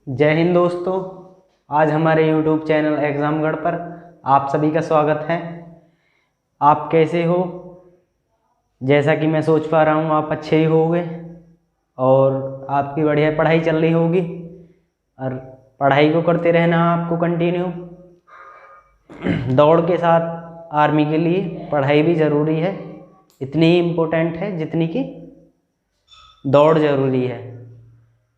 जय हिंद दोस्तों। आज हमारे YouTube चैनल एग्जामगढ़ पर आप सभी का स्वागत है। आप कैसे हो? जैसा कि मैं सोच पा रहा हूँ आप अच्छे ही होंगे और आपकी बढ़िया पढ़ाई चल रही होगी और पढ़ाई को करते रहना आपको कंटिन्यू। दौड़ के साथ आर्मी के लिए पढ़ाई भी ज़रूरी है, इतनी ही इम्पोर्टेंट है जितनी कि दौड़ ज़रूरी है।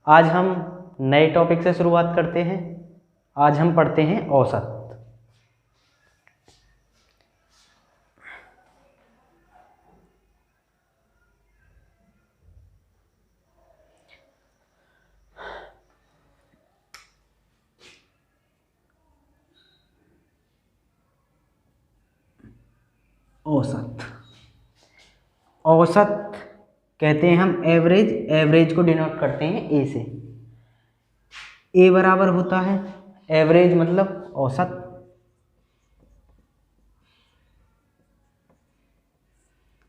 आज हम नए टॉपिक से शुरुआत करते हैं। आज हम पढ़ते हैं औसत। औसत औसत कहते हैं हम एवरेज। एवरेज को डिनोट करते हैं ए से। ए बराबर होता है एवरेज मतलब औसत।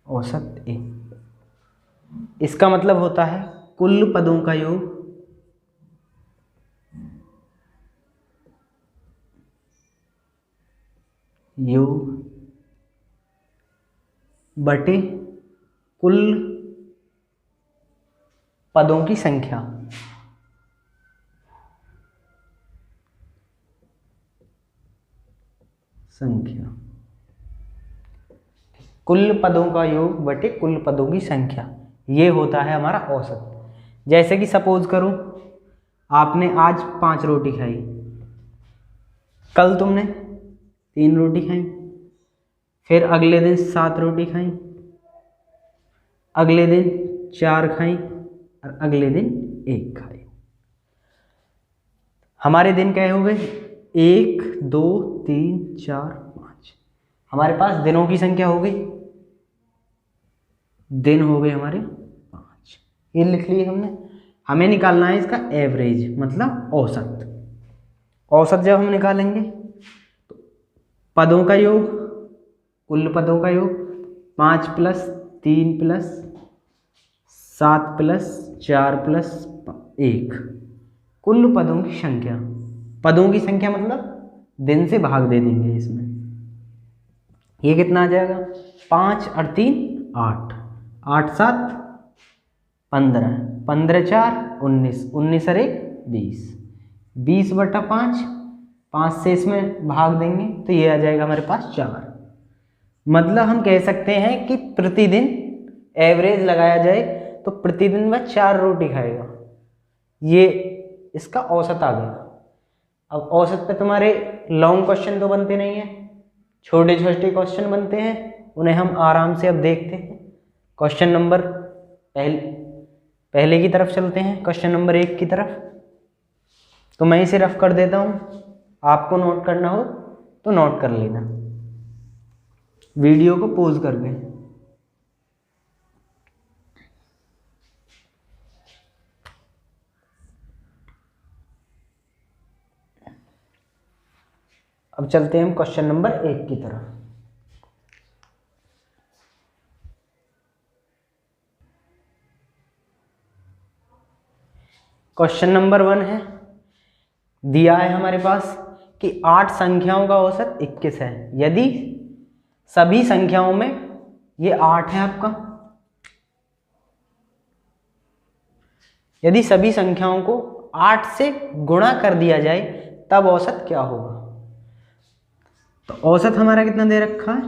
औसत ए, इसका मतलब होता है कुल पदों का योग बटे कुल पदों की संख्या। कुल पदों का योग बटे कुल पदों की संख्या, ये होता है हमारा औसत। जैसे कि सपोज करो आपने आज 5 रोटी खाई, कल तुमने 3 रोटी खाई, फिर अगले दिन 7 रोटी खाई, अगले दिन 4 खाई और अगले दिन 1 खाई। हमारे दिन क्या हो गए? 1 2 3 4 5। हमारे पास दिनों की संख्या हो गई, दिन हो गए हमारे 5। ये लिख लिए हमने। हमें निकालना है इसका एवरेज मतलब औसत। औसत जब हम निकालेंगे तो पदों का योग, कुल पदों का योग 5 + 3 + 7 + 4 + 1, कुल पदों की संख्या। पदों की संख्या मतलब दिन से भाग दे देंगे इसमें। ये कितना आ जाएगा? 5 और 3 8, 8 7 15, 15 4 19, 19 और 1 20, 20 बटा 5, 5 से इसमें भाग देंगे तो ये आ जाएगा हमारे पास 4। मतलब हम कह सकते हैं कि प्रतिदिन एवरेज लगाया जाए तो प्रतिदिन वह 4 रोटी खाएगा। ये इसका औसत आ गया। अब औसत पे तुम्हारे लॉन्ग क्वेश्चन तो बनते नहीं हैं, छोटे छोटे क्वेश्चन बनते हैं, उन्हें हम आराम से अब देखते हैं। क्वेश्चन नंबर पहले की तरफ चलते हैं, क्वेश्चन नंबर 1 की तरफ। तो मैं इसे रफ कर देता हूँ, आपको नोट करना हो तो नोट कर लेना वीडियो को पॉज करके। अब चलते हैं हम क्वेश्चन नंबर 1 की तरफ। क्वेश्चन नंबर 1 है, दिया है हमारे पास कि 8 संख्याओं का औसत 21 है यदि सभी संख्याओं में, ये 8 है आपका, यदि सभी संख्याओं को 8 से गुणा कर दिया जाए तब औसत क्या होगा? तो औसत हमारा कितना दे रखा है?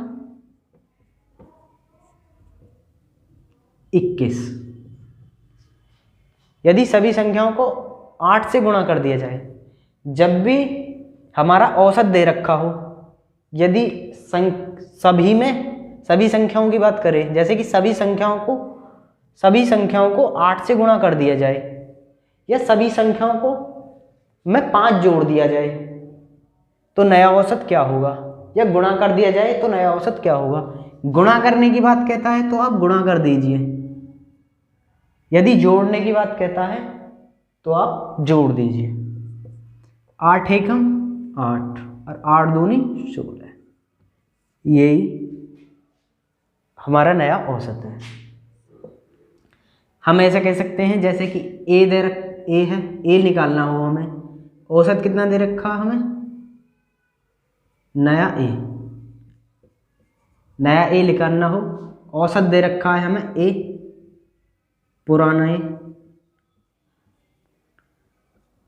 21। यदि सभी संख्याओं को 8 से गुणा कर दिया जाए, जब भी हमारा औसत दे रखा हो, यदि सभी में सभी संख्याओं की बात करें, जैसे कि सभी संख्याओं को 8 से गुणा कर दिया जाए या सभी संख्याओं को में 5 जोड़ दिया जाए तो नया औसत क्या होगा? या गुणा कर दिया जाए तो नया औसत क्या होगा? गुणा करने की बात कहता है तो आप गुणा कर दीजिए, यदि जोड़ने की बात कहता है तो आप जोड़ दीजिए। 8 एकम 8 और 8 दूनी 16, यही हमारा नया औसत है। हम ऐसा कह सकते हैं जैसे कि ए है, ए निकालना हो हमें औसत कितना दे रखा हमें, नया ए निकालना हो, औसत दे रखा है हमें ए, पुराना ए,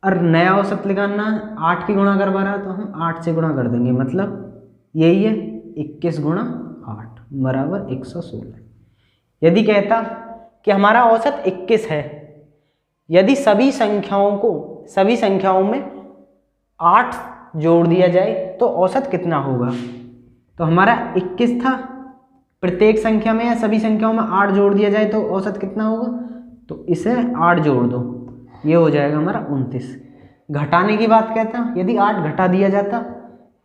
और नया औसत निकालना है। 8 की गुणा करवा रहा है तो हम 8 से गुणा कर देंगे, मतलब यही है 21 गुणा 8 बराबर 116। यदि कहता कि हमारा औसत 21 है, यदि सभी संख्याओं में 8 जोड़ दिया जाए तो औसत कितना होगा। तो हमारा 21 था, प्रत्येक संख्या में या सभी संख्याओं में 8 जोड़ दिया जाए तो औसत कितना होगा, तो इसे 8 जोड़ दो, ये हो जाएगा हमारा 29। घटाने की बात कहता, यदि 8 घटा दिया जाता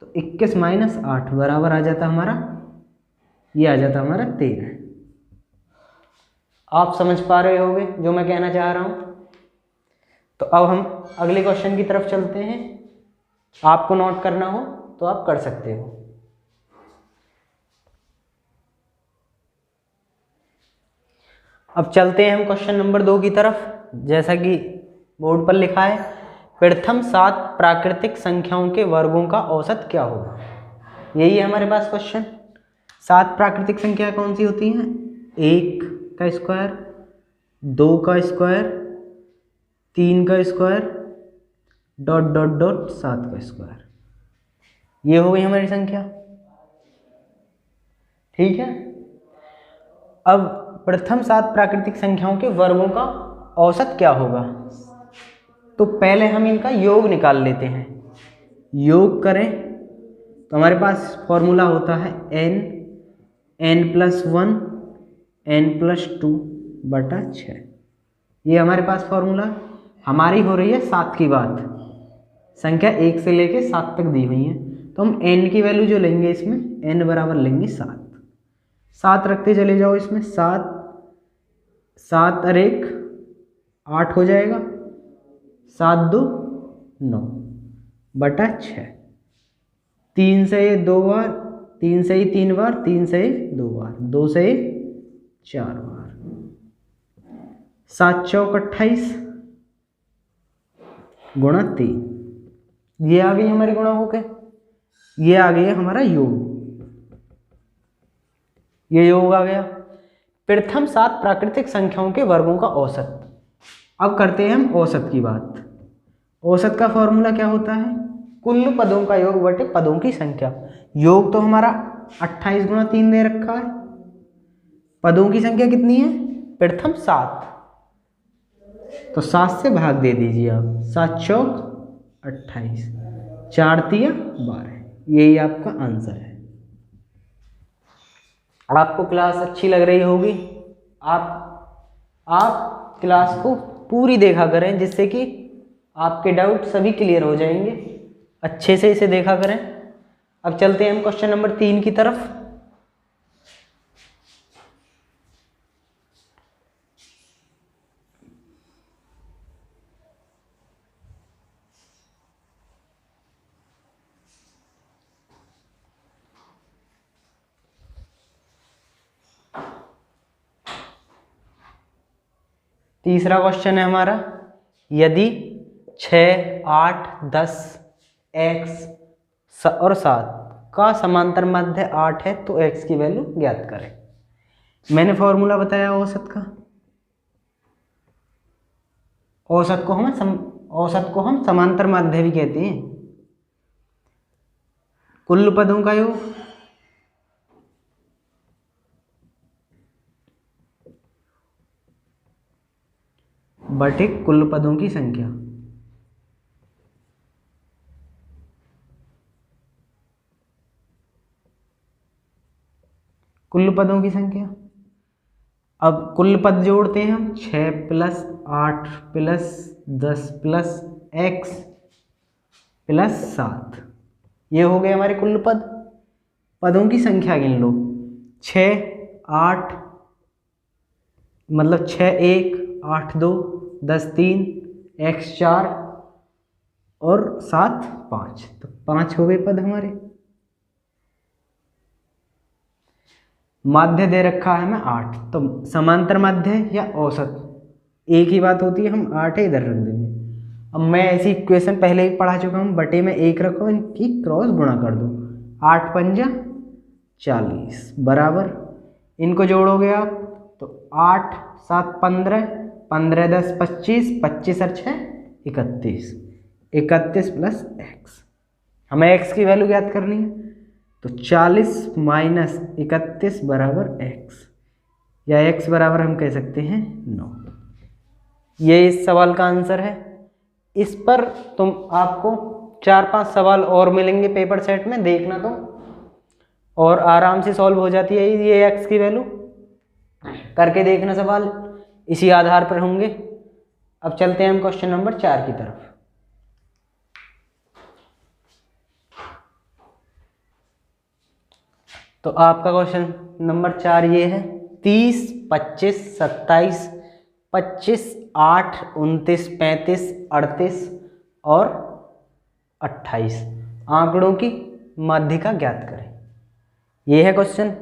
तो 21 माइनस 8 बराबर आ जाता हमारा, ये आ जाता हमारा 13। आप समझ पा रहे होगे जो मैं कहना चाह रहा हूं। तो अब हम अगले क्वेश्चन की तरफ चलते हैं। आपको नोट करना हो तो आप कर सकते हो। अब चलते हैं हम क्वेश्चन नंबर 2 की तरफ। जैसा कि बोर्ड पर लिखा है, प्रथम 7 प्राकृतिक संख्याओं के वर्गों का औसत क्या होगा। यही है हमारे पास क्वेश्चन। 7 प्राकृतिक संख्या कौन सी होती हैं, 1 का स्क्वायर, 2 का स्क्वायर, 3 का स्क्वायर, डॉट डॉट डॉट 7 का स्क्वायर। ये हो गई हमारी संख्या, ठीक है। अब प्रथम 7 प्राकृतिक संख्याओं के वर्गों का औसत क्या होगा, तो पहले हम इनका योग निकाल लेते हैं। योग करें तो हमारे पास फॉर्मूला होता है n+1 n+2 बटा 6। ये हमारे पास फॉर्मूला। हमारी हो रही है 7 की बात, संख्या 1 से लेके 7 तक दी हुई है, तो हम n की वैल्यू जो लेंगे इसमें n बराबर लेंगे 7 रखते चले जाओ इसमें। 7 और 1 8 हो जाएगा, 7 2 9 बटा 6। 3 से ये 2 बार, 3 से ही 3 बार, 3 से ही 2 बार, 2 से ही 4 बार, 7 चौक 28 गुणा 3। ये आ गई हमारी गुणा होके, ये आ गया हमारा योग, ये योग आ गया। प्रथम 7 प्राकृतिक संख्याओं के वर्गों का औसत। अब करते हैं हम औसत की बात। औसत का फॉर्मूला क्या होता है, कुल पदों का योग बटे पदों की संख्या। योग तो हमारा 28 गुणा 3 दे रखा है, पदों की संख्या कितनी है, प्रथम 7, तो 7 से भाग दे दीजिए आप, 7 चौक 28, 4 तिया 12, यही आपका आंसर है। आपको क्लास अच्छी लग रही होगी, आप क्लास को पूरी देखा करें, जिससे कि आपके डाउट सभी क्लियर हो जाएंगे। अच्छे से इसे देखा करें। अब चलते हैं हम क्वेश्चन नंबर 3 की तरफ। तीसरा क्वेश्चन है हमारा, यदि 6 8 10 x और 7 का समांतर माध्य 8 है तो x की वैल्यू ज्ञात करें। मैंने फॉर्मूला बताया औसत का। औसत को हम समांतर माध्य भी कहते हैं। कुल पदों का योग बटे कुल पदों की संख्या। कुल पदों की संख्या। अब कुल पद जोड़ते हैं हम, 6 + 8 + 10 + x + 7, ये हो गए हमारे कुल पद। पदों की संख्या गिन लो, 6 8 मतलब 6 1 8 2 10 3 x 4 और 7 5, तो 5 हो गए पद हमारे। माध्य दे रखा है हमें 8, तो समांतर माध्य या औसत एक ही बात होती है, हम 8 इधर रख देंगे। अब मैं ऐसी इक्वेशन पहले ही पढ़ा चुका हूँ, बटे में 1 रखो, इनकी क्रॉस गुणा कर दो, 8 पंजा 40 बराबर, इनको जोड़ोगे आप तो 8 7 15, 15 10 25, 25 और 6 31, 31 प्लस x, हमें x की वैल्यू ज्ञात करनी है, तो 40 माइनस 31 बराबर x, या x बराबर हम कह सकते हैं 9। ये इस सवाल का आंसर है। इस पर तुम आपको 4-5 सवाल और मिलेंगे पेपर सेट में, देखना तुम, और आराम से सॉल्व हो जाती है ये x की वैल्यू, करके देखना सवाल, इसी आधार पर होंगे। अब चलते हैं हम क्वेश्चन नंबर 4 की तरफ। तो आपका क्वेश्चन नंबर 4 ये है, 30 25 27 25 8 29 35 38 और 28 आंकड़ों की माध्यिका ज्ञात करें। ये है क्वेश्चन।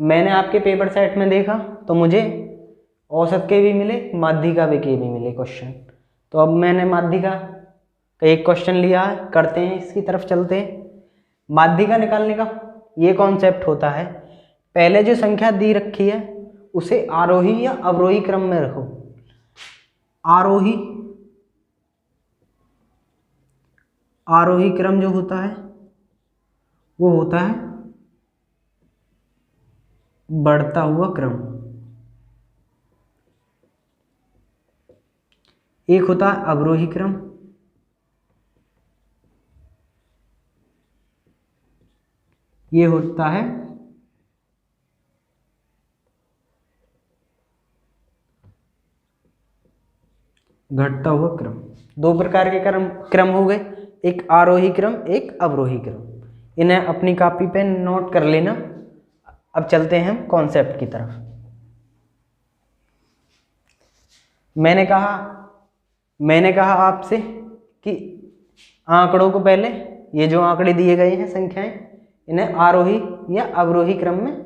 मैंने आपके पेपर सेट में देखा तो मुझे औसत के भी मिले, माध्यिका के भी मिले क्वेश्चन, तो अब मैंने माध्यिका का एक क्वेश्चन लिया है, करते हैं, इसकी तरफ चलते हैं। माध्यिका निकालने का ये कॉन्सेप्ट होता है, पहले जो संख्या दी रखी है उसे आरोही या अवरोही क्रम में रखो। आरोही क्रम जो होता है वो होता है बढ़ता हुआ क्रम, एक होता है अवरोही क्रम, ये होता है घटता हुआ क्रम। दो प्रकार के क्रम हो गए, एक आरोही क्रम, एक अवरोही क्रम। इन्हें अपनी कॉपी पे नोट कर लेना। अब चलते हैं हम कॉन्सेप्ट की तरफ। मैंने कहा आपसे कि आंकड़ों को पहले, ये जो आंकड़े दिए गए हैं संख्याएं, इन्हें आरोही या अवरोही क्रम में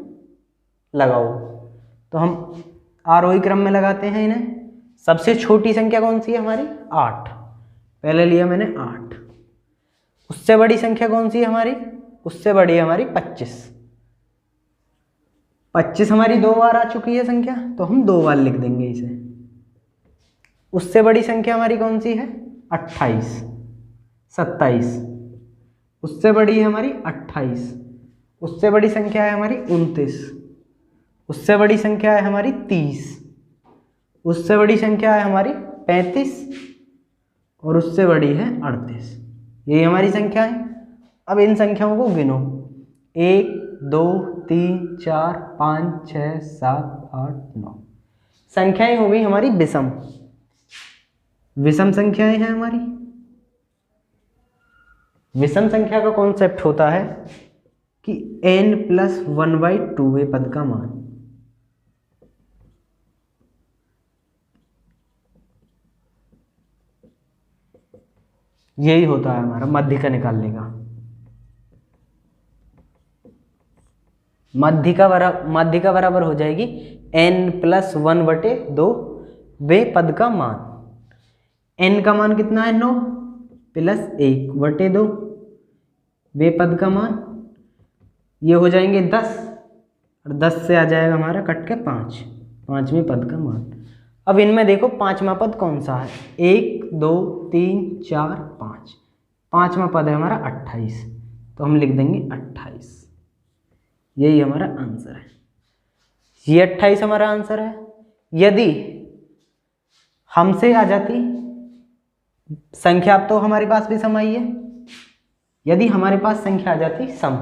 लगाओ। तो हम आरोही क्रम में लगाते हैं इन्हें। सबसे छोटी संख्या कौन सी है हमारी? 8, पहले लिया मैंने 8। उससे बड़ी संख्या कौन सी है हमारी? उससे बड़ी है हमारी 25। 25 हमारी 2 बार आ चुकी है संख्या, तो हम 2 बार लिख देंगे इसे। उससे बड़ी संख्या हमारी कौन सी है? 28, 27। उससे बड़ी है हमारी 28। उससे बड़ी संख्या है हमारी 29। उससे बड़ी संख्या है हमारी 30। उससे बड़ी संख्या है हमारी 35 और उससे बड़ी है 38। यही हमारी संख्या है। अब इन संख्याओं को गिनो, 1 2 3 4 5 6 7 8 9। संख्याएं हो गई हमारी विषम। विषम संख्याएं हैं हमारी। विषम संख्या का कॉन्सेप्ट होता है कि n+1/2 पद का मान। यही होता है हमारा माध्यिका निकालने का। माध्यिका बराबर हो जाएगी n+1/2 वे पद का मान। n का मान कितना है? 9 प्लस 1/2 वे पद का मान, ये हो जाएंगे 10, और 10 से आ जाएगा हमारा कट के 5, 5वें पद का मान। अब इनमें देखो पांचवा पद कौन सा है? 1 2 3 4 5। पांचवा पद है हमारा 28, तो हम लिख देंगे 28। यही हमारा आंसर है। ये 28 हमारा आंसर है। यदि हमसे आ जाती संख्या, अब तो हमारे पास भी सम आई है, यदि हमारे पास संख्या आ जाती सम,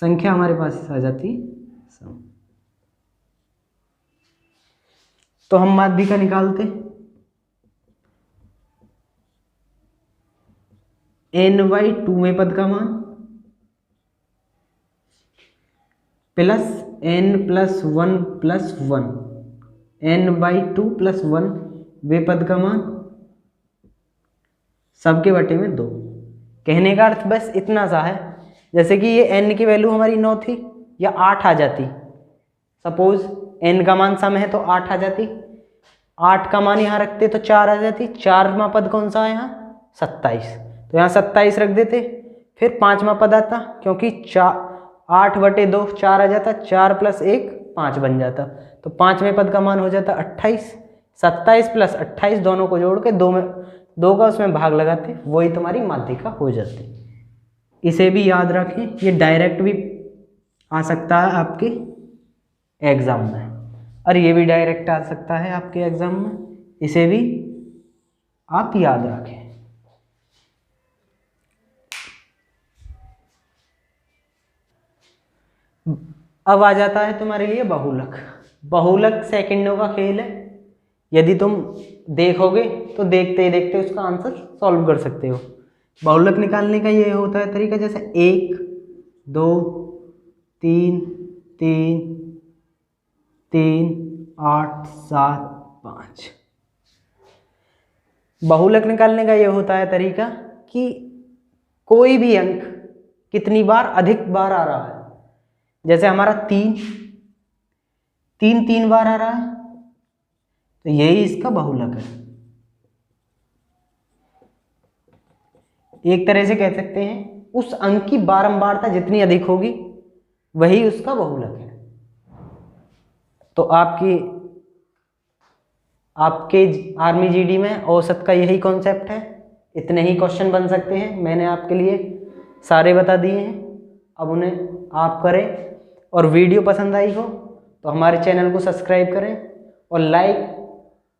संख्या हमारे पास आ जाती सम, तो हम माध्यिका निकालते। n/2 पद का मान प्लस n+1+1, n/2 + 1 वे पद का मान, सबके बटे में 2। कहने का अर्थ बस इतना सा है, जैसे कि ये n की वैल्यू हमारी 9 थी, या 8 आ जाती। सपोज n का मान सम है तो 8 आ जाती, 8 का मान यहाँ रखते तो 4 आ जाती। 4वां पद कौन सा है यहाँ 27, तो यहाँ 27 रख देते। फिर 5वां पद आता, क्योंकि 8/2 4 आ जाता, 4 + 1 5 बन जाता, तो 5वें पद का मान हो जाता 28। 27 + 28 दोनों को जोड़ के 2 का उसमें भाग लगाते, वही तुम्हारी माध्यिका हो जाती। इसे भी याद रखें, ये डायरेक्ट भी आ सकता है आपके एग्जाम में, और ये भी डायरेक्ट आ सकता है आपके एग्जाम में, इसे भी आप याद रखें। अब आ जाता है तुम्हारे लिए बहुलक। बहुलक सेकंडों का खेल है। यदि तुम देखोगे तो देखते ही देखते उसका आंसर सॉल्व कर सकते हो। बहुलक निकालने का ये होता है तरीका, जैसे 1 2 3 3 3 8 7 5। बहुलक निकालने का ये होता है तरीका कि कोई भी अंक कितनी बार अधिक बार आ रहा है। जैसे हमारा 3 बार आ रहा है, तो यही इसका बहुलक है। एक तरह से कह सकते हैं उस अंक की बारंबारता जितनी अधिक होगी वही उसका बहुलक है। तो आपके आर्मी जीडी में औसत का यही कॉन्सेप्ट है। इतने ही क्वेश्चन बन सकते हैं, मैंने आपके लिए सारे बता दिए हैं। अब उन्हें आप करें, और वीडियो पसंद आई हो तो हमारे चैनल को सब्सक्राइब करें, और लाइक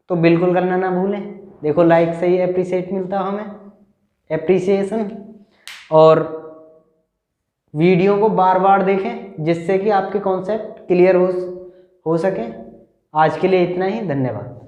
तो बिल्कुल करना ना भूलें। देखो लाइक से ही अप्रिशिएट मिलता है हमें, एप्रिसिएशन। और वीडियो को बार बार देखें जिससे कि आपके कॉन्सेप्ट क्लियर हो सके। आज के लिए इतना ही, धन्यवाद।